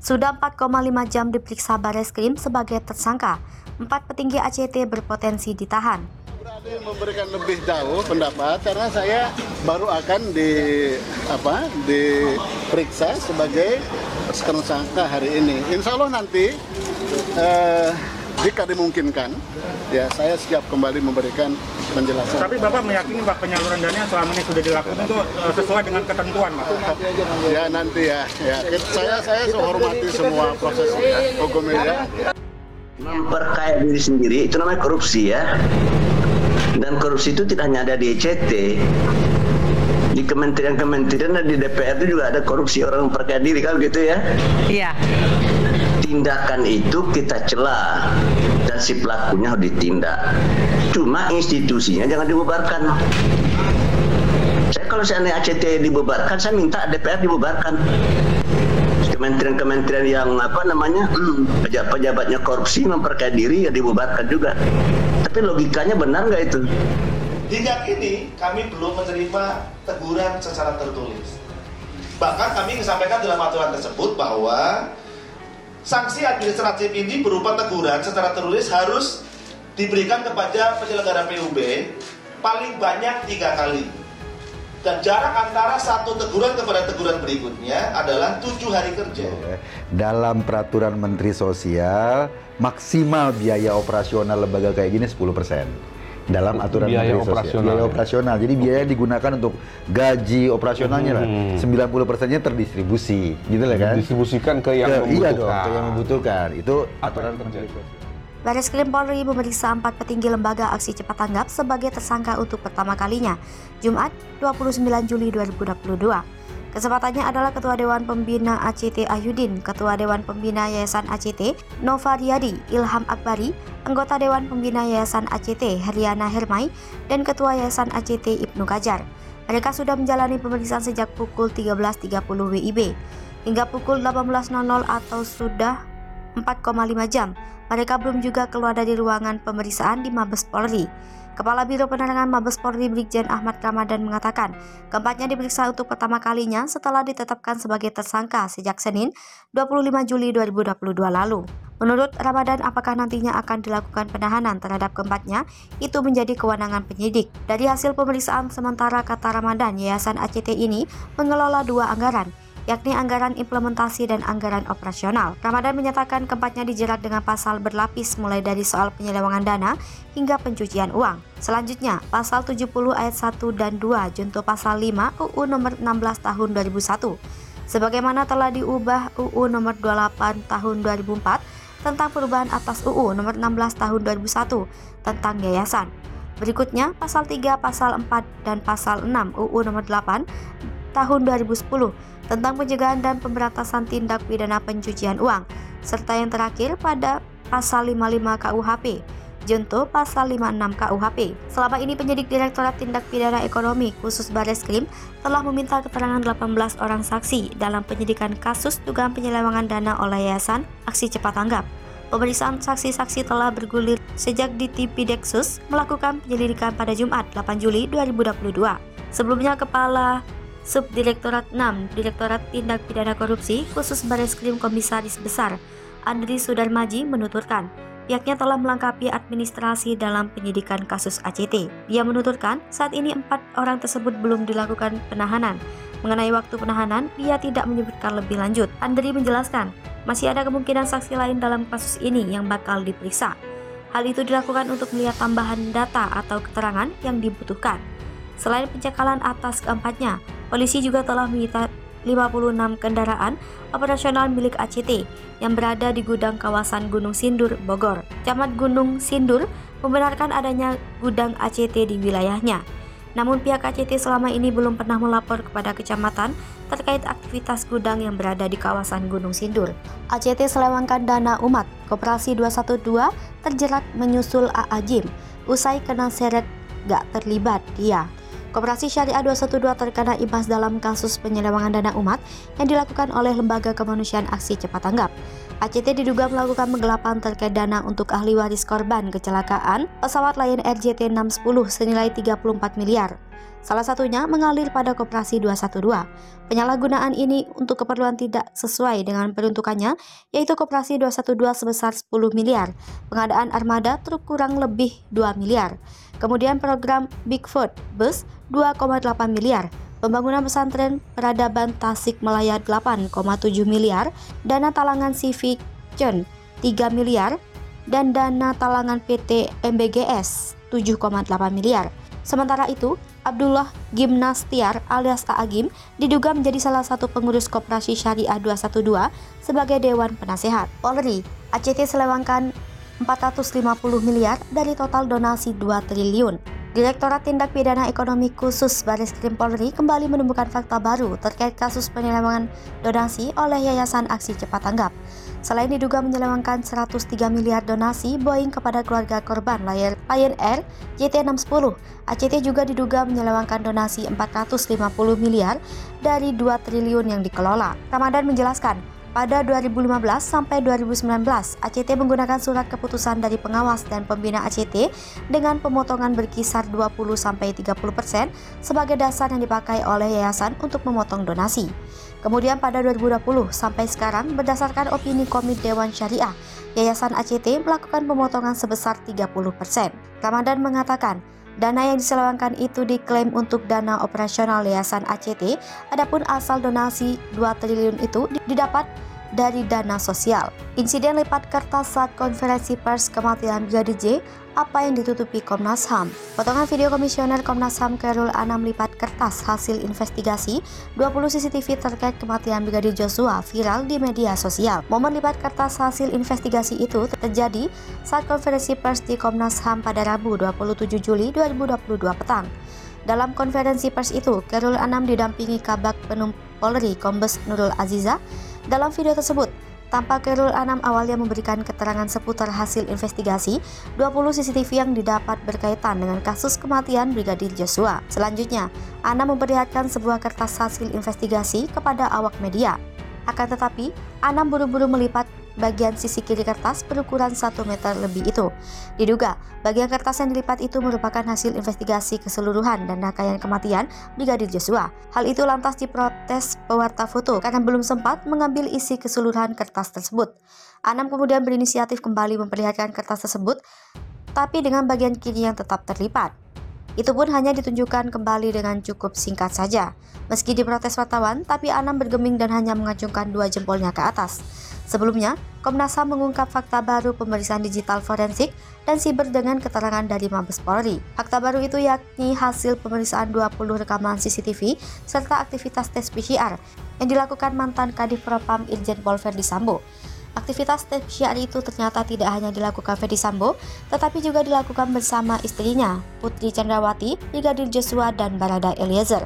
Sudah 4,5 jam diperiksa Bareskrim sebagai tersangka, 4 petinggi ACT berpotensi ditahan. Berani memberikan lebih jauh pendapat karena saya baru akan diperiksa sebagai tersangka hari ini. Insya Allah nanti jika dimungkinkan, ya saya siap kembali memberikan penjelasan. Tapi Bapak meyakini Pak penyaluran dana yang selama ini sudah dilakukan itu sesuai dengan ketentuan, Pak? Ya nanti ya. Saya hormati semua proses hukum ini. Ya. Memperkaya diri sendiri itu namanya korupsi ya. Dan korupsi itu tidak hanya ada di ECT. Di kementerian-kementerian dan di DPR itu juga ada korupsi orang memperkaya diri, kan gitu ya? Iya. Tindakan itu kita celah dan si pelakunya harus ditindak. Cuma institusinya jangan dibubarkan. Kalau seandainya ACT dibubarkan, saya minta DPR dibubarkan. Kementerian-kementerian yang pejabat-pejabatnya korupsi memperkaya diri ya dibubarkan juga. Tapi logikanya benar nggak itu? Hingga kini kami belum menerima teguran secara tertulis. Bahkan kami sampaikan dalam aturan tersebut bahwa sanksi administratif ini berupa teguran secara tertulis harus diberikan kepada penyelenggara PUB paling banyak 3 kali. Dan jarak antara satu teguran kepada teguran berikutnya adalah 7 hari kerja. Dalam peraturan Menteri Sosial, maksimal biaya operasional lembaga kayak gini 10%. Dalam aturan biaya Menteri Sosial, biaya operasional. Jadi biaya digunakan untuk gaji operasionalnya lah. 90%-nya terdistribusi, gitu lah kan? Distribusikan ke yang membutuhkan. Iya dong, ke yang membutuhkan. Itu aturan Menteri Sosial. Bareskrim Polri memeriksa 4 petinggi lembaga aksi cepat tanggap sebagai tersangka untuk pertama kalinya, Jumat 29 Juli 2022. Kesempatannya adalah Ketua Dewan Pembina ACT Ahyudin, Ketua Dewan Pembina Yayasan ACT Nova Riyadi Ilham Akbari, Anggota Dewan Pembina Yayasan ACT Heriana Hermai, dan Ketua Yayasan ACT Ibnu Kajar. Mereka sudah menjalani pemeriksaan sejak pukul 13.30 WIB hingga pukul 18.00 atau sudah 4,5 jam. Mereka belum juga keluar dari ruangan pemeriksaan di Mabes Polri. Kepala Biro Penerangan Mabes Polri Brigjen Ahmad Ramadan mengatakan, keempatnya diperiksa untuk pertama kalinya setelah ditetapkan sebagai tersangka sejak Senin 25 Juli 2022 lalu. Menurut Ramadan, apakah nantinya akan dilakukan penahanan terhadap keempatnya, itu menjadi kewenangan penyidik. Dari hasil pemeriksaan sementara, kata Ramadan, Yayasan ACT ini mengelola 2 anggaran, yakni anggaran implementasi dan anggaran operasional. Ramadan menyatakan keempatnya dijerat dengan pasal berlapis mulai dari soal penyelewengan dana hingga pencucian uang. Selanjutnya, pasal 70 ayat 1 dan 2 junto pasal 5 UU nomor 16 tahun 2001. Sebagaimana telah diubah UU nomor 28 tahun 2004 tentang perubahan atas UU nomor 16 tahun 2001 tentang yayasan. Berikutnya, pasal 3, pasal 4 dan pasal 6 UU nomor 8 tahun 2010 tentang pencegahan dan pemberantasan tindak pidana pencucian uang, serta yang terakhir pada pasal 55 KUHP, junto pasal 56 KUHP. Selama ini penyidik Direktorat Tindak Pidana Ekonomi khusus Bareskrim telah meminta keterangan 18 orang saksi dalam penyidikan kasus dugaan penyelewengan dana oleh Yayasan Aksi Cepat Tanggap. Pemeriksaan saksi-saksi telah bergulir sejak Ditipideksus melakukan penyelidikan pada Jumat 8 Juli 2022. Sebelumnya, Kepala Subdirektorat 6 Direktorat Tindak Pidana Korupsi khusus Bareskrim Komisaris Besar Andri Sudarmaji menuturkan pihaknya telah melengkapi administrasi dalam penyidikan kasus ACT. Dia menuturkan saat ini 4 orang tersebut belum dilakukan penahanan. Mengenai waktu penahanan, dia tidak menyebutkan lebih lanjut. Andri menjelaskan masih ada kemungkinan saksi lain dalam kasus ini yang bakal diperiksa. Hal itu dilakukan untuk melihat tambahan data atau keterangan yang dibutuhkan. Selain pencekalan atas keempatnya, polisi juga telah menyita 56 kendaraan operasional milik ACT yang berada di gudang kawasan Gunung Sindur, Bogor. Camat Gunung Sindur membenarkan adanya gudang ACT di wilayahnya. Namun pihak ACT selama ini belum pernah melapor kepada kecamatan terkait aktivitas gudang yang berada di kawasan Gunung Sindur. ACT selewengkan dana umat. Koperasi 212 terjerat menyusul AA Jim. Usai kena seret gak terlibat dia. Koperasi Syariah 212 terkena imbas dalam kasus penyelewengan dana umat yang dilakukan oleh Lembaga Kemanusiaan Aksi Cepat Tanggap. ACT diduga melakukan penggelapan terkait dana untuk ahli waris korban kecelakaan pesawat Lion Air JT610 senilai 34 miliar. Salah satunya mengalir pada Koperasi 212. Penyalahgunaan ini untuk keperluan tidak sesuai dengan peruntukannya, yaitu Koperasi 212 sebesar 10 miliar, pengadaan armada truk kurang lebih 2 miliar, kemudian program Bigfoot Bus 2,8 miliar, pembangunan pesantren peradaban Tasikmalaya 8,7 miliar, dana talangan Civic Chen 3 miliar, dan dana talangan PT MBGS 7,8 miliar. Sementara itu, Abdullah Gimnastiar alias Aagim diduga menjadi salah satu pengurus Koperasi Syariah 212 sebagai Dewan Penasehat. Polri, ACT selewangkan 450 miliar dari total donasi 2 triliun. Direktorat Tindak Pidana Ekonomi Khusus Bareskrim Polri kembali menemukan fakta baru terkait kasus penyelewengan donasi oleh Yayasan Aksi Cepat Tanggap. Selain diduga menyelewengkan 103 miliar donasi Boeing kepada keluarga korban Lion Air JT610, ACT juga diduga menyelewengkan donasi 450 miliar dari 2 triliun yang dikelola. Ramadan menjelaskan, pada 2015 sampai 2019, ACT menggunakan surat keputusan dari pengawas dan pembina ACT dengan pemotongan berkisar 20-30% sebagai dasar yang dipakai oleh yayasan untuk memotong donasi. Kemudian pada 2020 sampai sekarang, berdasarkan opini Komite Dewan Syariah, Yayasan ACT melakukan pemotongan sebesar 30%. Ramadan mengatakan, dana yang diselewengkan itu diklaim untuk dana operasional Yayasan ACT, adapun asal donasi 2 triliun itu didapat dari dana sosial. Insiden lipat kertas saat konferensi pers kematian Brigadir J, apa yang ditutupi Komnas HAM. Potongan video Komisioner Komnas HAM Khairul Anam lipat kertas hasil investigasi 20 CCTV terkait kematian Brigadir Joshua viral di media sosial. Momen lipat kertas hasil investigasi itu terjadi saat konferensi pers di Komnas HAM pada Rabu 27 Juli 2022 petang. Dalam konferensi pers itu, Khairul Anam didampingi Kabag Penum Polri Kombes Nurul Aziza. Dalam video tersebut, tampak Khairul Anam awalnya memberikan keterangan seputar hasil investigasi 20 CCTV yang didapat berkaitan dengan kasus kematian Brigadir Joshua. Selanjutnya, Anam memperlihatkan sebuah kertas hasil investigasi kepada awak media. Akan tetapi, Anam buru-buru melipat bagian sisi kiri kertas berukuran 1 meter lebih itu. Diduga, bagian kertas yang dilipat itu merupakan hasil investigasi keseluruhan dan rangkaian kematian Brigadir Joshua. Hal itu lantas diprotes pewarta foto karena belum sempat mengambil isi keseluruhan kertas tersebut. Anam kemudian berinisiatif kembali memperlihatkan kertas tersebut, tapi dengan bagian kiri yang tetap terlipat. Itu pun hanya ditunjukkan kembali dengan cukup singkat saja. Meski diprotes wartawan, tapi Anam bergeming dan hanya mengacungkan 2 jempolnya ke atas. Sebelumnya, Komnas HAM mengungkap fakta baru pemeriksaan digital forensik dan siber dengan keterangan dari Mabes Polri. Fakta baru itu yakni hasil pemeriksaan 20 rekaman CCTV serta aktivitas tes PCR yang dilakukan mantan Kadif Propam Irjen Pol Verdi Sambo. Aktivitas tes PCR itu ternyata tidak hanya dilakukan Verdi Sambo, tetapi juga dilakukan bersama istrinya, Putri Chandrawati, Brigadir Joshua, dan Barada Eliezer.